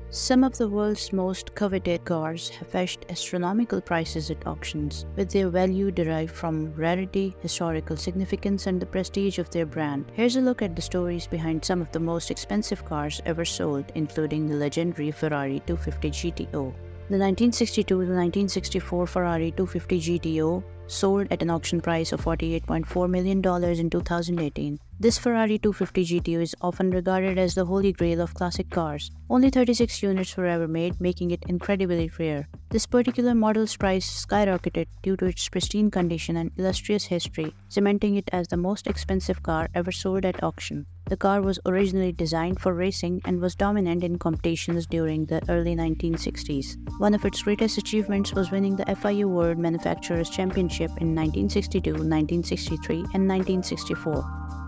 Some of the world's most coveted cars have fetched astronomical prices at auctions, with their value derived from rarity, historical significance, and the prestige of their brand. Here's a look at the stories behind some of the most expensive cars ever sold, including the legendary Ferrari 250 GTO. The 1962 to 1964 Ferrari 250 GTO sold at an auction price of $48.4 million in 2018. This Ferrari 250 GTO is often regarded as the holy grail of classic cars. Only 36 units were ever made, making it incredibly rare. This particular model's price skyrocketed due to its pristine condition and illustrious history, cementing it as the most expensive car ever sold at auction. The car was originally designed for racing and was dominant in competitions during the early 1960s. One of its greatest achievements was winning the FIA World Manufacturers' Championship in 1962, 1963, and 1964.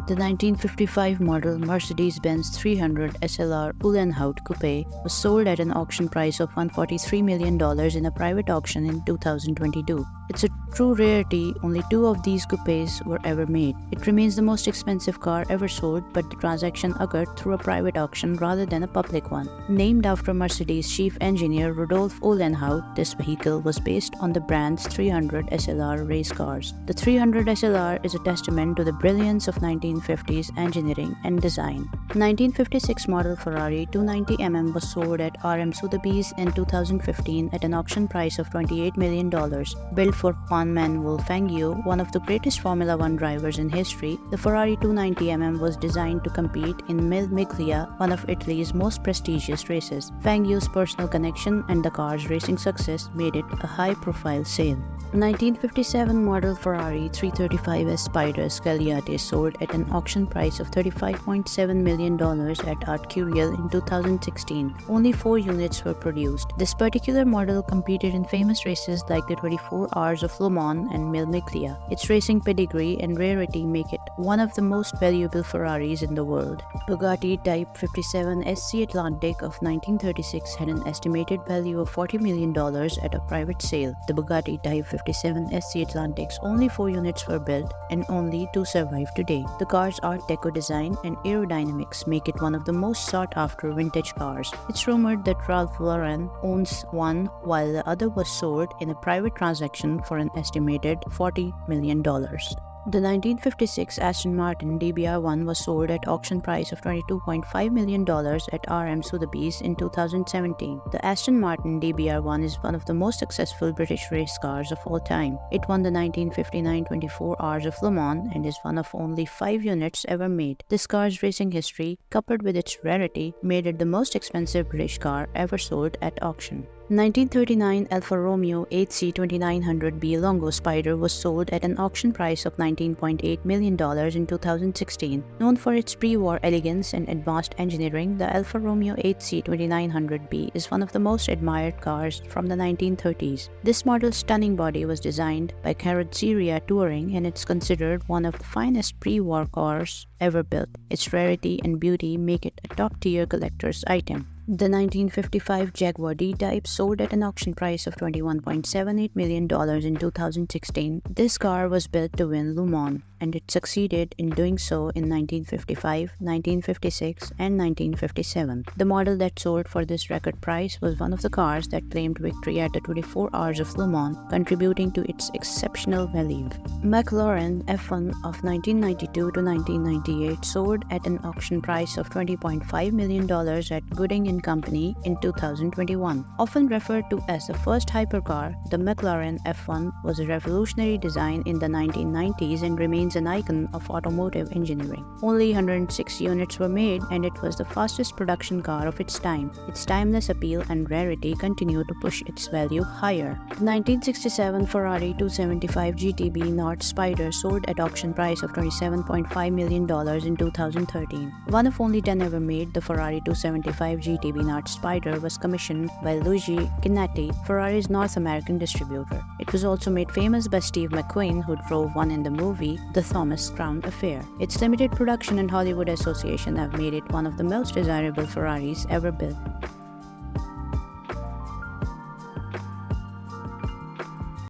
The 1955 model Mercedes-Benz 300 SLR Uhlenhaut Coupe was sold at an auction price of $143 million in a private auction in 2022. It's a true rarity, only 2 of these coupes were ever made. It remains the most expensive car ever sold, but the transaction occurred through a private auction rather than a public one. Named after Mercedes chief engineer Rudolf Uhlenhaut, this vehicle was based on the brand's 300 SLR race cars. The 300 SLR is a testament to the brilliance of 1950s engineering and design. 1956 model Ferrari 290mm was sold at RM Sotheby's in 2015 at an auction price of $28 million. Built for Juan Manuel Fangio, one of the greatest Formula One drivers in history, the Ferrari 290mm was designed to compete in Mille Miglia, one of Italy's most prestigious races. Fangio's personal connection and the car's racing success made it a high-profile sale. The 1957 model Ferrari 335S Spider Scagliate sold at an auction price of $35.7 million at Art Curiel in 2016. Only 4 units were produced. This particular model competed in famous races like the 24 Hours of Le Mans and Mille Miglia. Its racing pedigree and rarity make it one of the most valuable Ferraris in the world. Bugatti Type 57 SC Atlantic of 1936 had an estimated value of $40 million at a private sale. The Bugatti Type 57 SC Atlantic's only 4 units were built and only 2 survive today. The car's Art Deco design and aerodynamics make it one of the most sought-after vintage cars. It's rumored that Ralph Lauren owns one while the other was sold in a private transaction for an estimated $40 million. The 1956 Aston Martin DBR1 was sold at auction price of $22.5 million at RM Sotheby's in 2017. The Aston Martin DBR1 is one of the most successful British race cars of all time. It won the 1959 24 Hours of Le Mans and is one of only 5 units ever made. This car's racing history, coupled with its rarity, made it the most expensive British car ever sold at auction. 1939 Alfa Romeo 8C 2900B Longo Spider was sold at an auction price of $19.8 million in 2016. Known for its pre-war elegance and advanced engineering, the Alfa Romeo 8C 2900B is one of the most admired cars from the 1930s. This model's stunning body was designed by Carrozzeria Touring and it's considered one of the finest pre-war cars ever built. Its rarity and beauty make it a top-tier collector's item. The 1955 Jaguar D-Type sold at an auction price of $21.78 million in 2016. This car was built to win Le Mans, and it succeeded in doing so in 1955, 1956, and 1957. The model that sold for this record price was one of the cars that claimed victory at the 24 Hours of Le Mans, contributing to its exceptional value. McLaren F1 of 1992 to 1998 sold at an auction price of $20.5 million at Gooding & Company in 2021. Often referred to as the first hypercar, the McLaren F1 was a revolutionary design in the 1990s and remains an icon of automotive engineering. Only 106 units were made and it was the fastest production car of its time. Its timeless appeal and rarity continue to push its value higher. The 1967 Ferrari 275 GTB North Spider sold at auction price of $27.5 million in 2013. One of only 10 ever made, the Ferrari 275 GTB North Spider was commissioned by Luigi Chinetti, Ferrari's North American distributor. It was also made famous by Steve McQueen, who drove one in the movie The Thomas Crown Affair. Its limited production and Hollywood association have made it one of the most desirable Ferraris ever built.